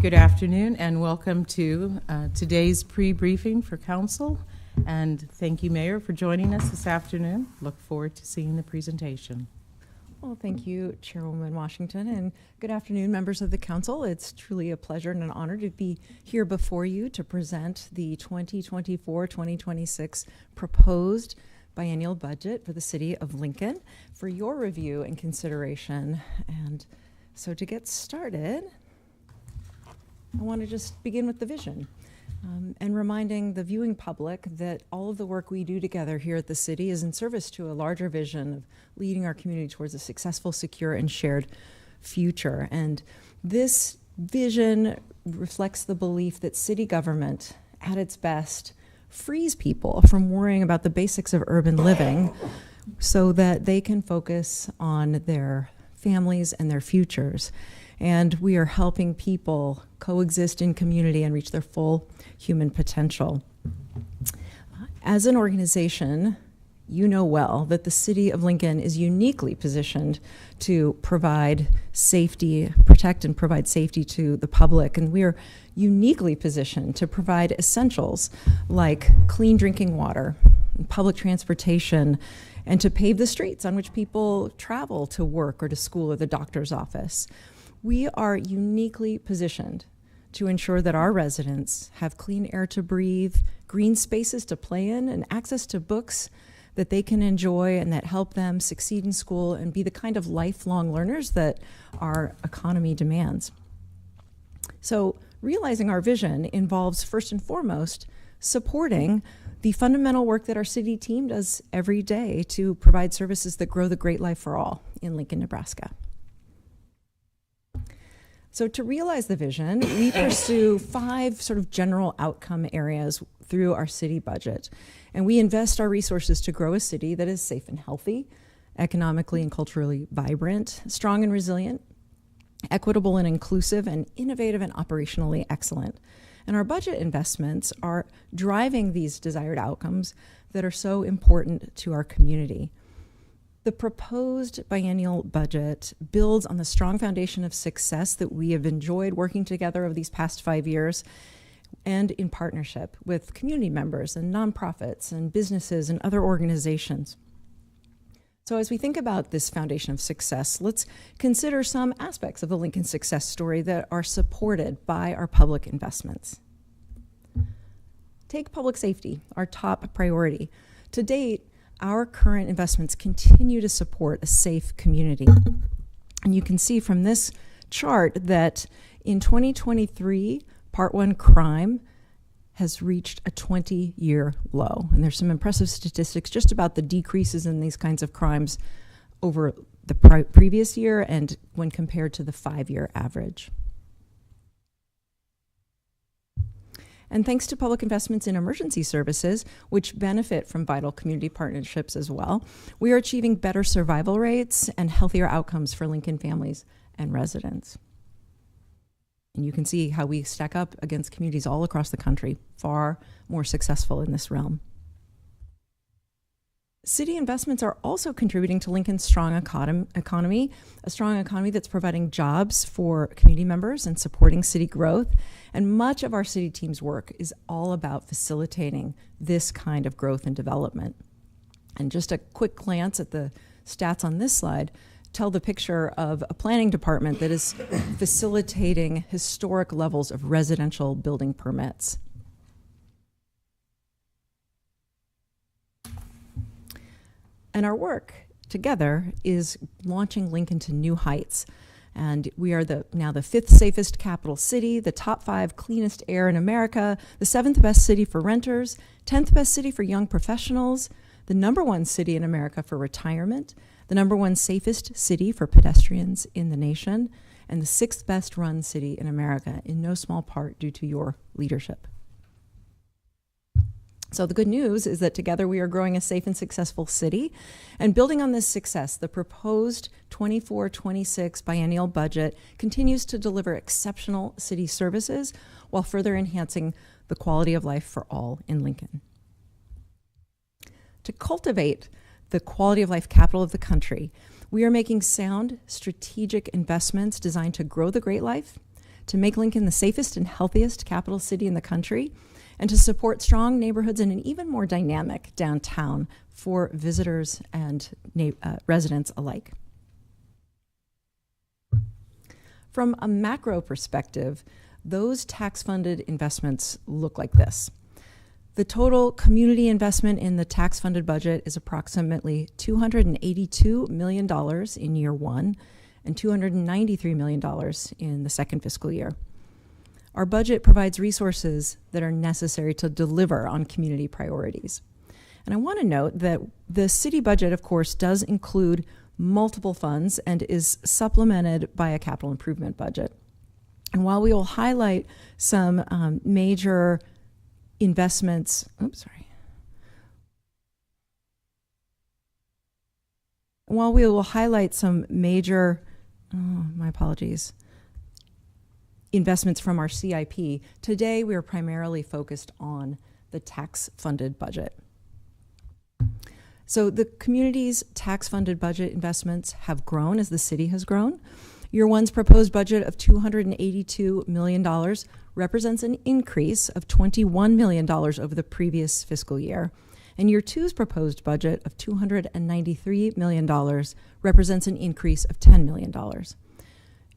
Good afternoon and welcome to today's pre-briefing for Council. And thank you, Mayor, for joining us this afternoon. Look forward to seeing the presentation. Well, thank you, Chairwoman Washington, and good afternoon, members of the Council. It's truly a pleasure and an honor to be here before you to present the 2024-2026 proposed biennial budget for the City of Lincoln for your review and consideration. And so to get started, I want to just begin with the vision and reminding the viewing public that all of the work we do together here at the city is in service to a larger vision of leading our community towards a successful, secure, and shared future. And this vision reflects the belief that city government, at its best, frees people from worrying about the basics of urban living so that they can focus on their families and their futures. And we are helping people coexist in community and reach their full human potential. As an organization, you know well that the City of Lincoln is uniquely positioned to provide safety, protect and provide safety to the public. And we are uniquely positioned to provide essentials like clean drinking water, public transportation, and to pave the streets on which people travel to work or to school or the doctor's office. We are uniquely positioned to ensure that our residents have clean air to breathe, green spaces to play in, and access to books that they can enjoy and that help them succeed in school and be the kind of lifelong learners that our economy demands. So realizing our vision involves, first and foremost, supporting the fundamental work that our city team does every day to provide services that grow the great life for all in Lincoln, Nebraska. So to realize the vision, we pursue 5 sort of general outcome areas through our city budget. And we invest our resources to grow a city that is safe and healthy, economically and culturally vibrant, strong and resilient, equitable and inclusive, and innovative and operationally excellent. And our budget investments are driving these desired outcomes that are so important to our community. The proposed biennial budget builds on the strong foundation of success that we have enjoyed working together over these past 5 years and in partnership with community members and nonprofits and businesses and other organizations. So as we think about this foundation of success, let's consider some aspects of the Lincoln success story that are supported by our public investments. Take public safety, our top priority. To date, our current investments continue to support a safe community. And you can see from this chart that in 2023, Part 1 crime has reached a 20-year low. And there's some impressive statistics just about the decreases in these kinds of crimes over the previous year and when compared to the 5-year average. And thanks to public investments in emergency services, which benefit from vital community partnerships as well, we are achieving better survival rates and healthier outcomes for Lincoln families and residents. And you can see how we stack up against communities all across the country, far more successful in this realm. City investments are also contributing to Lincoln's strong economy, a strong economy that's providing jobs for community members and supporting city growth. And much of our city team's work is all about facilitating this kind of growth and development. And just a quick glance at the stats on this slide tell the picture of a planning department that is facilitating historic levels of residential building permits. And our work together is launching Lincoln to new heights. And we are now the 5th safest capital city, the top 5 cleanest air in America, the 7th best city for renters, 10th best city for young professionals, the #1 city in America for retirement, the #1 safest city for pedestrians in the nation, and the 6th best run city in America, in no small part due to your leadership. So the good news is that together we are growing a safe and successful city. And building on this success, the proposed 24-26 biennial budget continues to deliver exceptional city services while further enhancing the quality of life for all in Lincoln. To cultivate the quality of life capital of the country, we are making sound strategic investments designed to grow the great life to make Lincoln the safest and healthiest capital city in the country, and to support strong neighborhoods and an even more dynamic downtown for visitors and residents alike. From a macro perspective, those tax-funded investments look like this. The total community investment in the tax-funded budget is approximately $282 million in year one and $293 million in the second fiscal year. Our budget provides resources that are necessary to deliver on community priorities. And I want to note that the city budget, of course, does include multiple funds and is supplemented by a capital improvement budget. And while we will highlight some major investments, while we will highlight some major, investments from our CIP, today we are primarily focused on the tax-funded budget. So the community's tax-funded budget investments have grown as the city has grown. Year one's proposed budget of $282 million represents an increase of $21 million over the previous fiscal year. And year two's proposed budget of $293 million represents an increase of $10 million.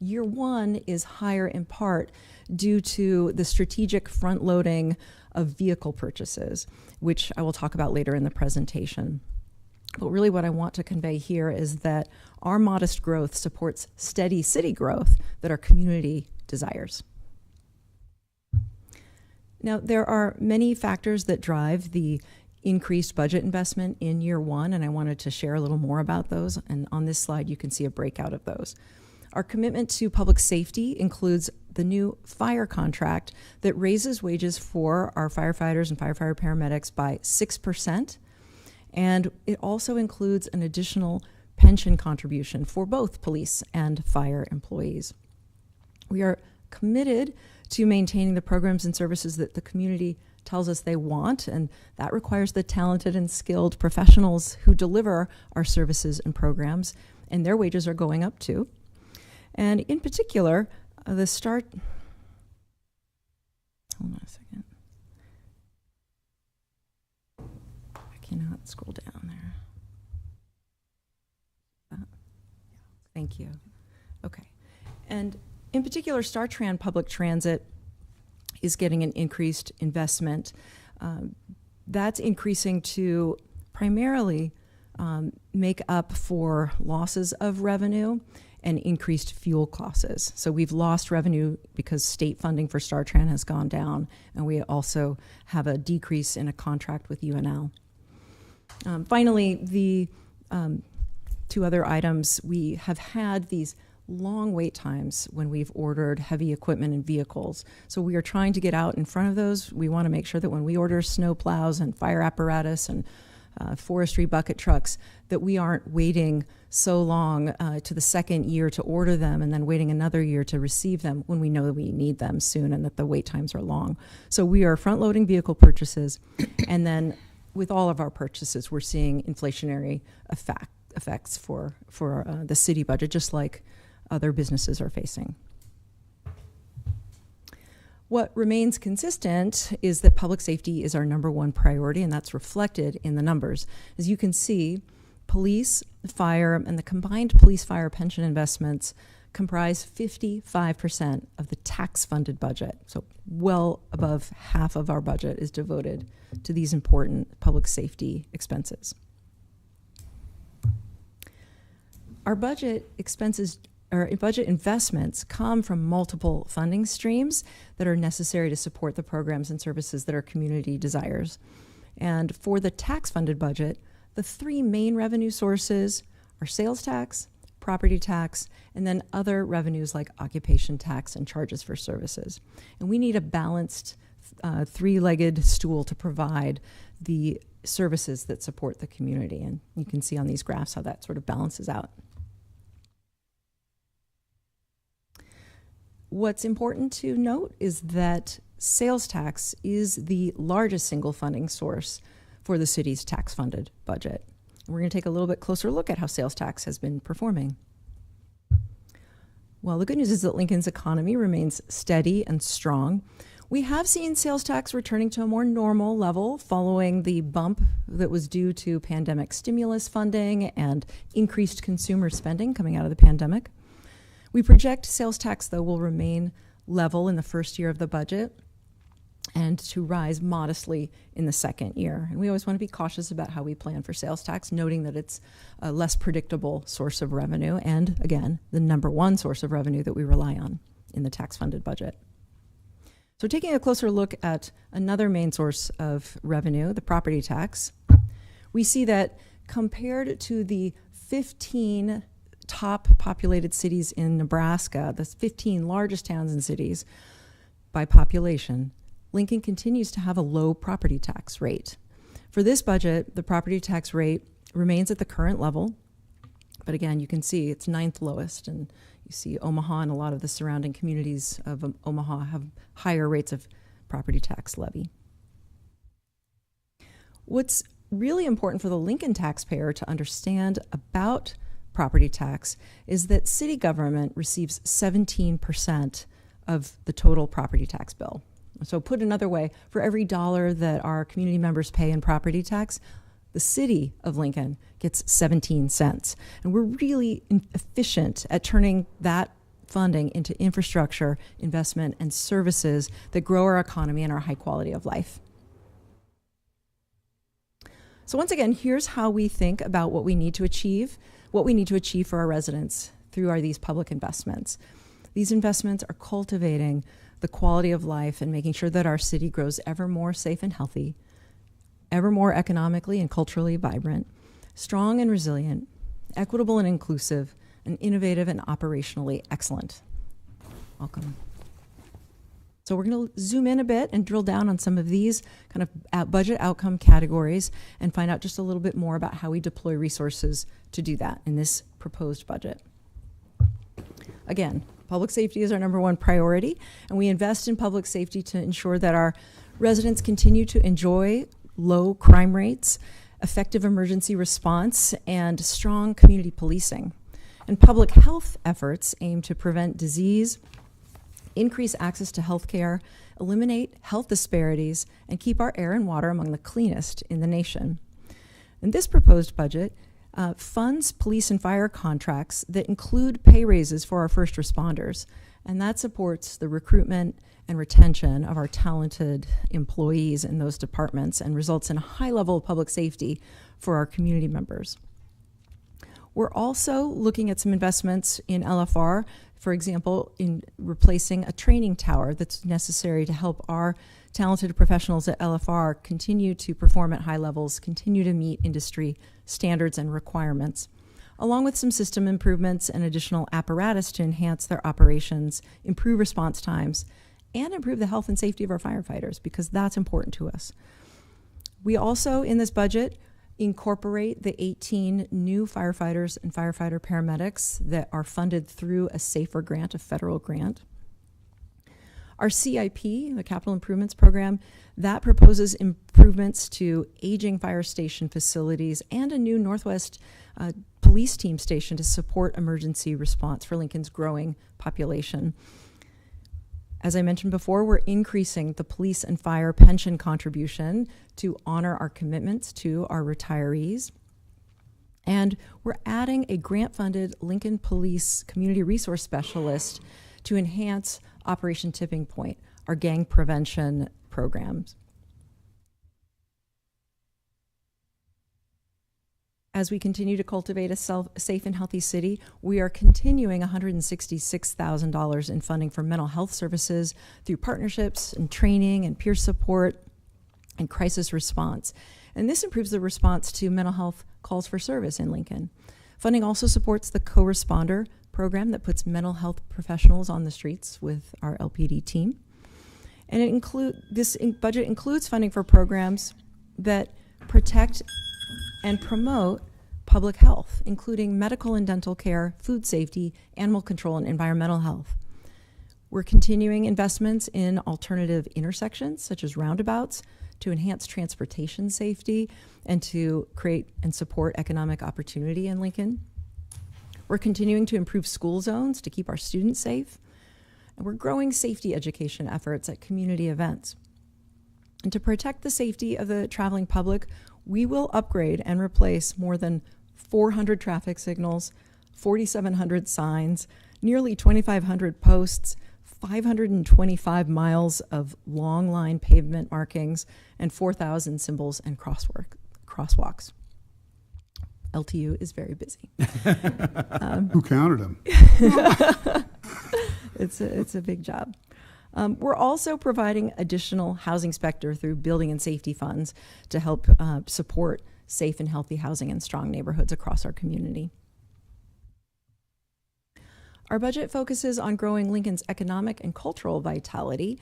Year one is higher in part due to the strategic front-loading of vehicle purchases, which I will talk about later in the presentation. But really what I want to convey here is that our modest growth supports steady city growth that our community desires. Now, there are many factors that drive the increased budget investment in year one, and I wanted to share a little more about those. And on this slide, you can see a breakout of those. Our commitment to public safety includes the new fire contract that raises wages for our firefighters and firefighter paramedics by 6%. And it also includes an additional pension contribution for both police and fire employees. We are committed to maintaining the programs and services that the community tells us they want, and that requires the talented and skilled professionals who deliver our services and programs, and their wages are going up too. And in particular, hold on a second. I cannot scroll down there. Thank you. Okay. And in particular, StarTran Public Transit is getting an increased investment. That's increasing to primarily make up for losses of revenue and increased fuel costs. So we've lost revenue because state funding for StarTran has gone down, and we also have a decrease in a contract with UNL. Finally, the two other items, we have had these long wait times when we've ordered heavy equipment and vehicles. So we are trying to get out in front of those. We want to make sure that when we order snow plows and fire apparatus and forestry bucket trucks, that we aren't waiting so long to the second year to order them and then waiting another year to receive them when we know that we need them soon and that the wait times are long. So we are front-loading vehicle purchases, and then with all of our purchases, we're seeing inflationary effects for the city budget, just like other businesses are facing. What remains consistent is that public safety is our #1 priority, and that's reflected in the numbers. As you can see, police, fire, and the combined police-fire pension investments comprise 55% of the tax-funded budget. So well above half of our budget is devoted to these important public safety expenses. Our budget expenses or budget investments come from multiple funding streams that are necessary to support the programs and services that our community desires. And for the tax-funded budget, the three main revenue sources are sales tax, property tax, and then other revenues like occupation tax and charges for services. And we need a balanced three-legged stool to provide the services that support the community. And you can see on these graphs how that sort of balances out. What's important to note is that sales tax is the largest single funding source for the city's tax-funded budget. We're going to take a little bit closer look at how sales tax has been performing. Well, the good news is that Lincoln's economy remains steady and strong. We have seen sales tax returning to a more normal level following the bump that was due to pandemic stimulus funding and increased consumer spending coming out of the pandemic. We project sales tax, though, will remain level in the first year of the budget and to rise modestly in the second year. And we always want to be cautious about how we plan for sales tax, noting that it's a less predictable source of revenue and, again, the number one source of revenue that we rely on in the tax-funded budget. So taking a closer look at another main source of revenue, the property tax, we see that compared to the 15 top populated cities in Nebraska, the 15 largest towns and cities by population, Lincoln continues to have a low property tax rate. For this budget, the property tax rate remains at the current level, but again, you can see it's 9th lowest, and you see Omaha and a lot of the surrounding communities of Omaha have higher rates of property tax levy. What's really important for the Lincoln taxpayer to understand about property tax is that city government receives 17% of the total property tax bill. So put another way, for every dollar that our community members pay in property tax, the city of Lincoln gets 17 cents. And we're really efficient at turning that funding into infrastructure, investment, and services that grow our economy and our high quality of life. So once again, here's how we think about what we need to achieve for our residents through these public investments. These investments are cultivating the quality of life and making sure that our city grows ever more safe and healthy, ever more economically and culturally vibrant, strong and resilient, equitable and inclusive, and innovative and operationally excellent. Welcome. So we're going to zoom in a bit and drill down on some of these kind of budget outcome categories and find out just a little bit more about how we deploy resources to do that in this proposed budget. Again, public safety is our number one priority, and we invest in public safety to ensure that our residents continue to enjoy low crime rates, effective emergency response, and strong community policing. And public health efforts aim to prevent disease, increase access to health care, eliminate health disparities, and keep our air and water among the cleanest in the nation. And this proposed budget funds police and fire contracts that include pay raises for our first responders, and that supports the recruitment and retention of our talented employees in those departments and results in a high level of public safety for our community members. We're also looking at some investments in LFR, for example, in replacing a training tower that's necessary to help our talented professionals at LFR continue to perform at high levels, continue to meet industry standards and requirements, along with some system improvements and additional apparatus to enhance their operations, improve response times, and improve the health and safety of our firefighters, because that's important to us. We also, in this budget, incorporate the 18 new firefighters and firefighter paramedics that are funded through a SAFER grant, a federal grant. Our CIP, the Capital Improvements Program, that proposes improvements to aging fire station facilities and a new Northwest police team station to support emergency response for Lincoln's growing population. As I mentioned before, we're increasing the police and fire pension contribution to honor our commitments to our retirees. And we're adding a grant-funded Lincoln Police Community Resource Specialist to enhance Operation Tipping Point, our gang prevention programs. As we continue to cultivate a safe and healthy city, we are continuing $166,000 in funding for mental health services through partnerships and training and peer support and crisis response. And this improves the response to mental health calls for service in Lincoln. Funding also supports the co-responder program that puts mental health professionals on the streets with our LPD team. And this budget includes funding for programs that protect and promote public health, including medical and dental care, food safety, animal control, and environmental health. We're continuing investments in alternative intersections, such as roundabouts, to enhance transportation safety and to create and support economic opportunity in Lincoln. We're continuing to improve school zones to keep our students safe. And we're growing safety education efforts at community events. And to protect the safety of the traveling public, we will upgrade and replace more than 400 traffic signals, 4,700 signs, nearly 2,500 posts, 525 miles of long line pavement markings, and 4,000 symbols and crosswalks. LTU is very busy. Who counted them? It's a big job. We're also providing additional housing specter through building and safety funds to help support safe and healthy housing and strong neighborhoods across our community. Our budget focuses on growing Lincoln's economic and cultural vitality.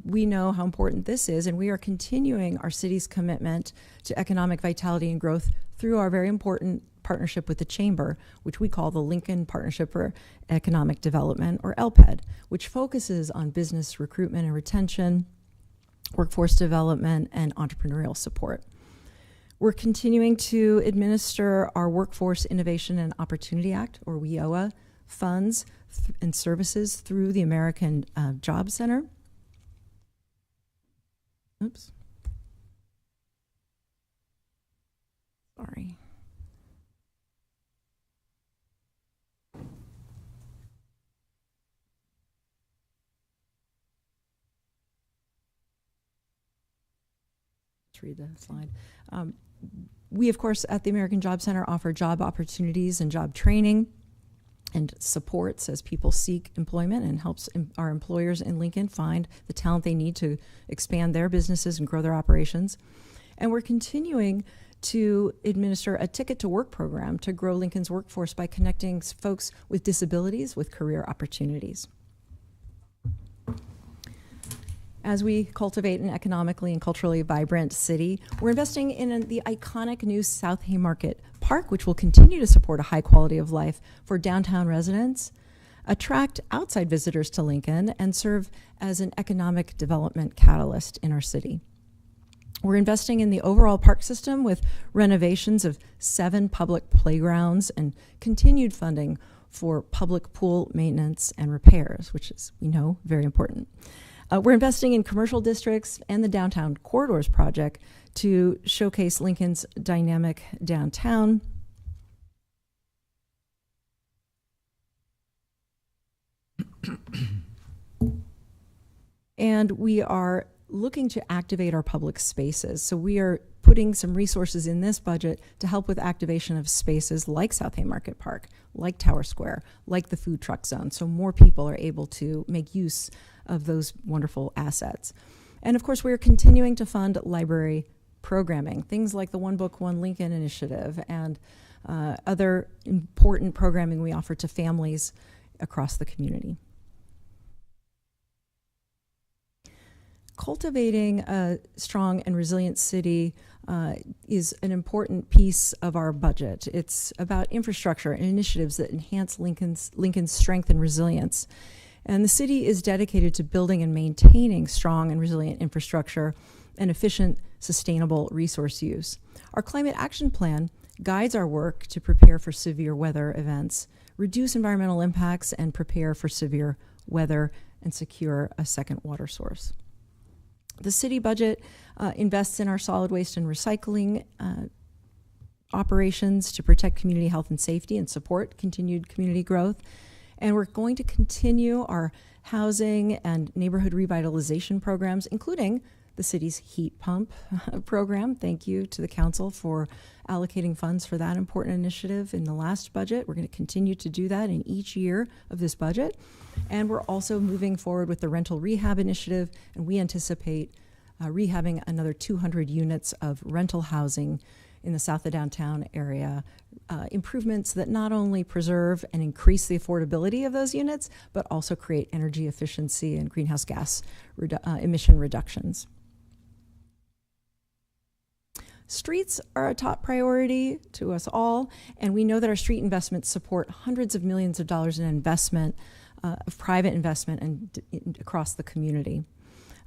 We know how important this is, and we are continuing our city's commitment to economic vitality and growth through our very important partnership with the Chamber, which we call the Lincoln Partnership for Economic Development, or LPED, which focuses on business recruitment and retention, workforce development, and entrepreneurial support. We're continuing to administer our Workforce Innovation and Opportunity Act, or WIOA, funds and services through the American Job Center. Oops. Sorry. Let's read the slide. We, of course, at the American Job Center offer job opportunities and job training and supports as people seek employment, and helps our employers in Lincoln find the talent they need to expand their businesses and grow their operations. And we're continuing to administer a Ticket to Work program to grow Lincoln's workforce by connecting folks with disabilities with career opportunities. As we cultivate an economically and culturally vibrant city, we're investing in the iconic new South Haymarket Park, which will continue to support a high quality of life for downtown residents, attract outside visitors to Lincoln, and serve as an economic development catalyst in our city. We're investing in the overall park system with renovations of 7 public playgrounds and continued funding for public pool maintenance and repairs, which is, we know, very important. We're investing in commercial districts and the Downtown Corridors project to showcase Lincoln's dynamic downtown. And we are looking to activate our public spaces. So we are putting some resources in this budget to help with activation of spaces like South Haymarket Park, like Tower Square, like the food truck zone, so more people are able to make use of those wonderful assets. And of course, we're continuing to fund library programming, things like the One Book, One Lincoln initiative, and other important programming we offer to families across the community. Cultivating a strong and resilient city is an important piece of our budget. It's about infrastructure and initiatives that enhance Lincoln's strength and resilience. And the city is dedicated to building and maintaining strong and resilient infrastructure and efficient, sustainable resource use. Our climate action plan guides our work to prepare for severe weather events, reduce environmental impacts, and prepare for severe weather and secure a second water source. The city budget invests in our solid waste and recycling operations to protect community health and safety and support continued community growth. And we're going to continue our housing and neighborhood revitalization programs, including the city's heat pump program. Thank you to the council for allocating funds for that important initiative in the last budget. We're going to continue to do that in each year of this budget. And we're also moving forward with the rental rehab initiative, and we anticipate rehabbing another 200 units of rental housing in the south of downtown area, improvements that not only preserve and increase the affordability of those units, but also create energy efficiency and greenhouse gas emission reductions. Streets are a top priority to us all, and we know that our street investments support hundreds of millions of dollars in investment, of private investment and across the community.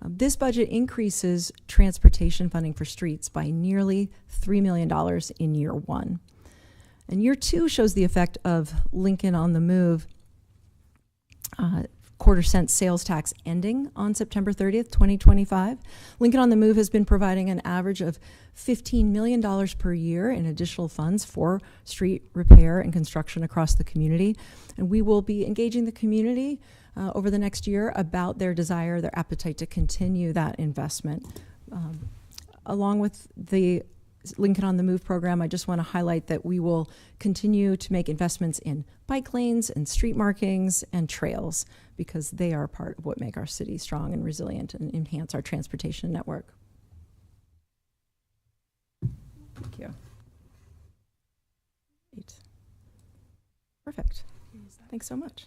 This budget increases transportation funding for streets by nearly $3 million in year one. And year 2 shows the effect of Lincoln on the Move quarter-cent sales tax ending on September 30th, 2025. Lincoln on the Move has been providing an average of $15 million per year in additional funds for street repair and construction across the community. And we will be engaging the community over the next year about their desire, their appetite to continue that investment. Along with the Lincoln on the Move program, I just want to highlight that we will continue to make investments in bike lanes and street markings and trails, because they are part of what make our city strong and resilient and enhance our transportation network. Thank you. Great. Perfect. Thanks so much.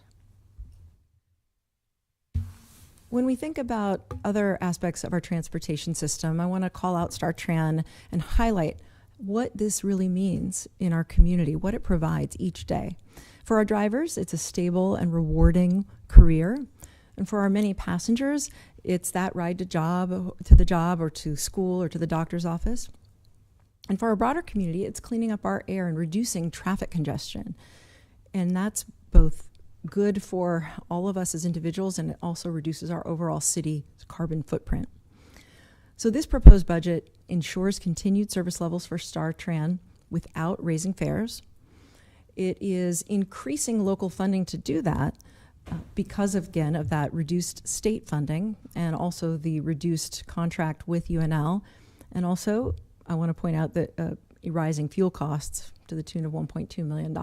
When we think about other aspects of our transportation system, I want to call out StarTran and highlight what this really means in our community, what it provides each day. For our drivers, it's a stable and rewarding career. And for our many passengers, it's that ride to the job or to school or to the doctor's office. And for our broader community, it's cleaning up our air and reducing traffic congestion. And that's both good for all of us as individuals, and it also reduces our overall city carbon footprint. So this proposed budget ensures continued service levels for StarTran without raising fares. It is increasing local funding to do that because, again, of that reduced state funding and also the reduced contract with UNL. And also, I want to point out that rising fuel costs to the tune of $1.2 million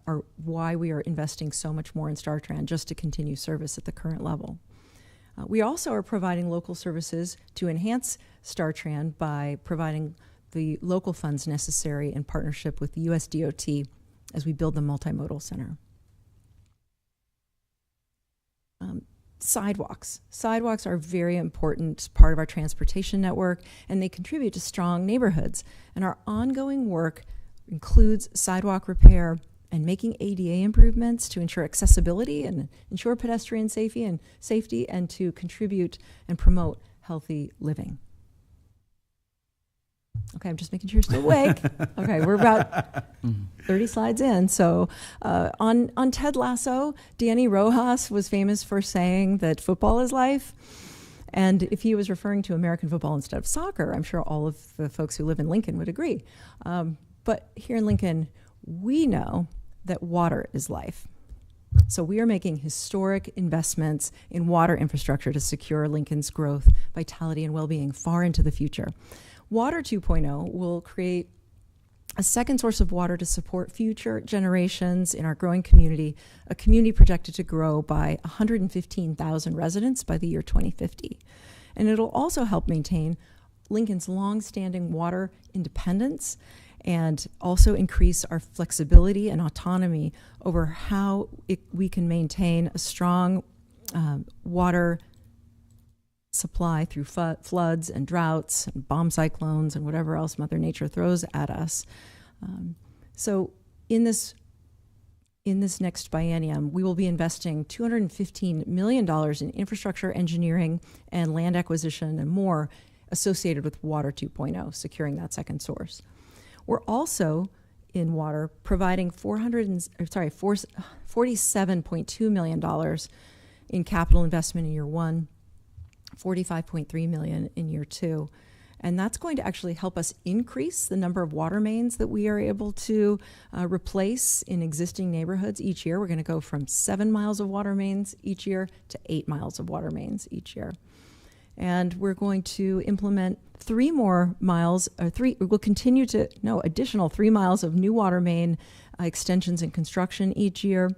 are why we are investing so much more in StarTran, just to continue service at the current level. We also are providing local services to enhance StarTran by providing the local funds necessary in partnership with the US DOT as we build the multimodal center. Sidewalks. Sidewalks are a very important part of our transportation network, and they contribute to strong neighborhoods. And our ongoing work includes sidewalk repair and making ADA improvements to ensure accessibility and ensure pedestrian safety and to contribute and promote healthy living. Okay, I'm just making sure you're still awake. Okay, we're about 30 slides in. So on Ted Lasso, Danny Rojas was famous for saying that football is life. And if he was referring to American football instead of soccer, I'm sure all of the folks who live in Lincoln would agree. But here in Lincoln, we know that water is life. So we are making historic investments in water infrastructure to secure Lincoln's growth, vitality, and well-being far into the future. Water 2.0 will create a second source of water to support future generations in our growing community, a community projected to grow by 115,000 residents by the year 2050. And it'll also help maintain Lincoln's long-standing water independence and also increase our flexibility and autonomy over how we can maintain a strong water supply through floods and droughts and bomb cyclones and whatever else Mother Nature throws at us. So in this next biennium, we will be investing $215 million in infrastructure engineering and land acquisition and more associated with Water 2.0, securing that second source. We're also in water providing $47.2 million in capital investment in year 1, $45.3 million in year 2. And that's going to actually help us increase the number of water mains that we are able to replace in existing neighborhoods each year. We're going to go from 7 miles of water mains each year to 8 miles of water mains each year. And we're going to implement additional 3 miles of new water main extensions and construction each year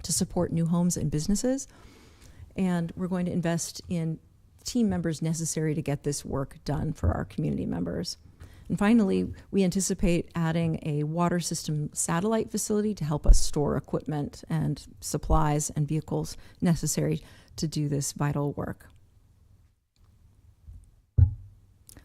to support new homes and businesses. And we're going to invest in team members necessary to get this work done for our community members. And finally, we anticipate adding a water system satellite facility to help us store equipment and supplies and vehicles necessary to do this vital work.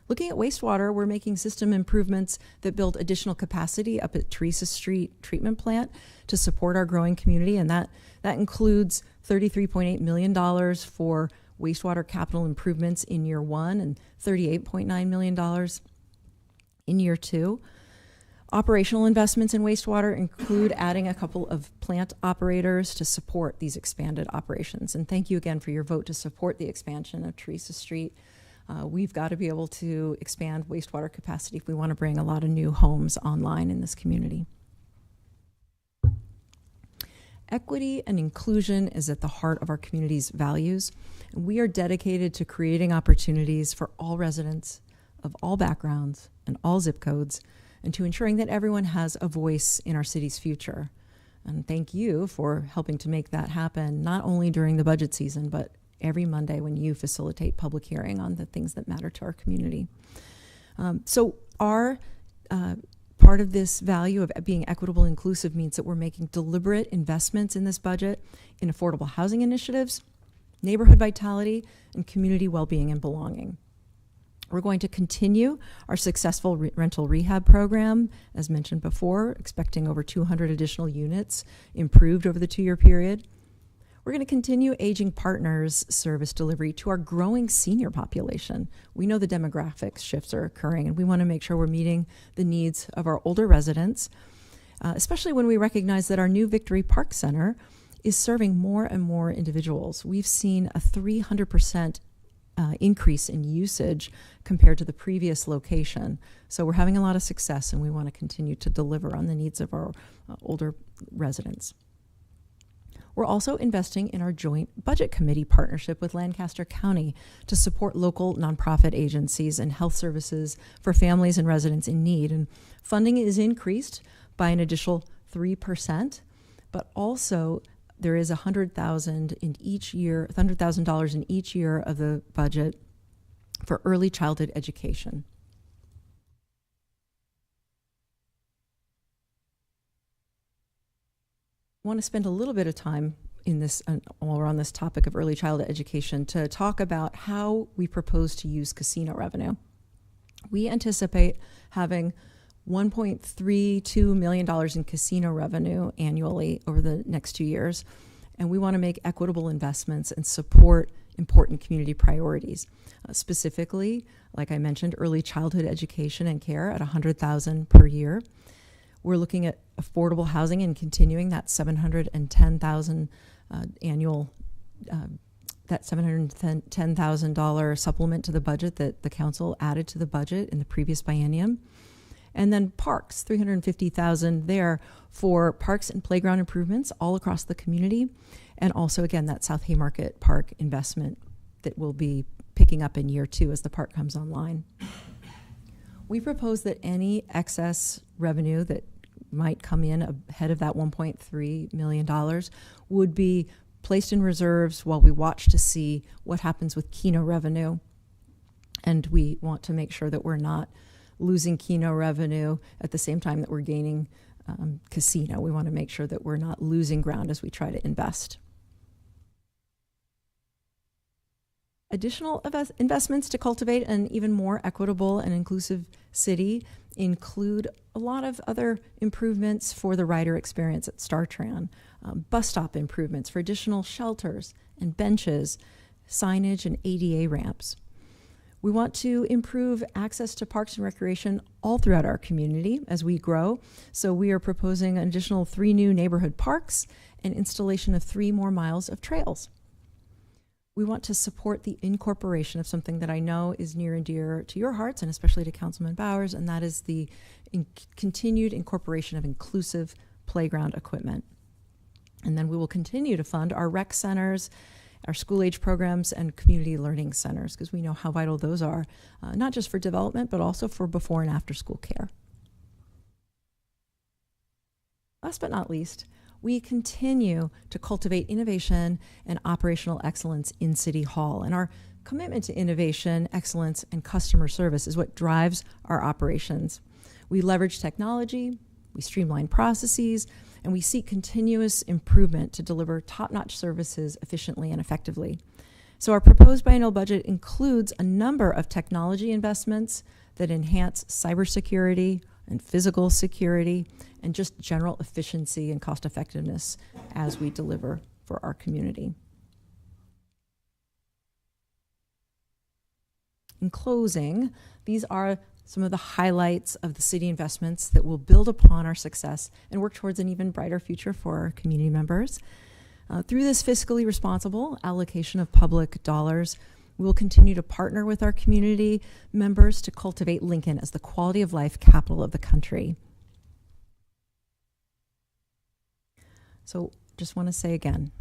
Looking at wastewater, we're making system improvements that build additional capacity up at Teresa Street Treatment Plant to support our growing community, and that includes $33.8 million for wastewater capital improvements in year 1 and $38.9 million in year 2. Operational investments in wastewater include adding a couple of plant operators to support these expanded operations. And thank you again for your vote to support the expansion of Teresa Street. We've got to be able to expand wastewater capacity if we want to bring a lot of new homes online in this community. Equity and inclusion is at the heart of our community's values. And we are dedicated to creating opportunities for all residents of all backgrounds and all zip codes, and to ensuring that everyone has a voice in our city's future. And thank you for helping to make that happen, not only during the budget season, but every Monday when you facilitate public hearing on the things that matter to our community. So our part of this value of being equitable and inclusive means that we're making deliberate investments in this budget in affordable housing initiatives, neighborhood vitality, and community well-being and belonging. We're going to continue our successful rental rehab program, as mentioned before, expecting over 200 additional units improved over the 2-year period. We're going to continue Aging Partners service delivery to our growing senior population. We know the demographics shifts are occurring, and we want to make sure we're meeting the needs of our older residents, especially when we recognize that our new Victory Park Center is serving more and more individuals. We've seen a 300% increase in usage compared to the previous location. So we're having a lot of success, and we want to continue to deliver on the needs of our older residents. We're also investing in our joint budget committee partnership with Lancaster County to support local nonprofit agencies and health services for families and residents in need. And funding is increased by an additional 3%, but also there is $100,000 in each year, $100,000 in each year of the budget for early childhood education. I want to spend a little bit of time in this, while we're on this topic of early childhood education, to talk about how we propose to use casino revenue. We anticipate having $1.32 million in casino revenue annually over the next 2 years, and we want to make equitable investments and support important community priorities. Specifically, like I mentioned, early childhood education and care at $100,000 per year. We're looking at affordable housing and continuing that $710,000 annual, that $710,000 supplement to the budget that the council added to the budget in the previous biennium. And then parks, $350,000 there for parks and playground improvements all across the community. And also, again, that South Haymarket Park investment that will be picking up in year 2 as the park comes online. We propose that any excess revenue that might come in ahead of that $1.3 million would be placed in reserves while we watch to see what happens with Keno revenue. And we want to make sure that we're not losing Keno revenue at the same time that we're gaining casino. We want to make sure that we're not losing ground as we try to invest. Additional investments to cultivate an even more equitable and inclusive city include a lot of other improvements for the rider experience at StarTran, bus stop improvements for additional shelters and benches, signage and ADA ramps. We want to improve access to parks and recreation all throughout our community as we grow. So we are proposing an additional 3 new neighborhood parks and installation of 3 more miles of trails. We want to support the incorporation of something that I know is near and dear to your hearts, and especially to Councilman Bowers, and that is the continued incorporation of inclusive playground equipment. And then we will continue to fund our rec centers, our school-age programs, and community learning centers, because we know how vital those are, not just for development, but also for before and after school care. Last but not least, we continue to cultivate innovation and operational excellence in City Hall. And our commitment to innovation, excellence, and customer service is what drives our operations. We leverage technology, we streamline processes, and we seek continuous improvement to deliver top-notch services efficiently and effectively. So our proposed biennial budget includes a number of technology investments that enhance cybersecurity and physical security and just general efficiency and cost effectiveness as we deliver for our community. In closing, these are some of the highlights of the city investments that will build upon our success and work towards an even brighter future for our community members. Through this fiscally responsible allocation of public dollars, we will continue to partner with our community members to cultivate Lincoln as the quality of life capital of the country. So just want to say again,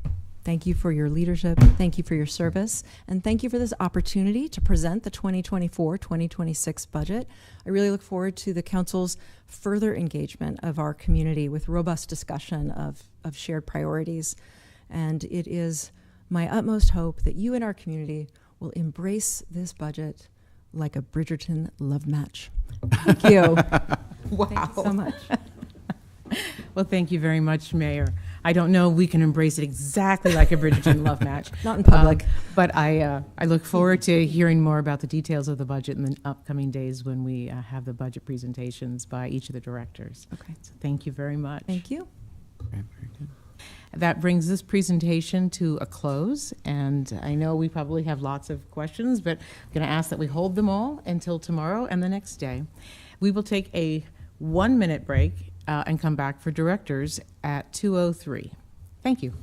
thank you for your leadership, thank you for your service, and thank you for this opportunity to present the 2024-2026 budget. I really look forward to the council's further engagement of our community with robust discussion of shared priorities. And it is my utmost hope that you and our community will embrace this budget like a Bridgerton love match. Thank you. Wow. Thank you so much. Well, thank you very much, Mayor. I don't know if we can embrace it exactly like a Bridgerton love match. Not in public. But I look forward to hearing more about the details of the budget in the upcoming days when we have the budget presentations by each of the directors. Okay. So thank you very much. Thank you. Okay, very good. That brings this presentation to a close, and I know we probably have lots of questions, but I'm going to ask that we hold them all until tomorrow and the next day. We will take a 1-minute break and come back for directors at 2:03. Thank you.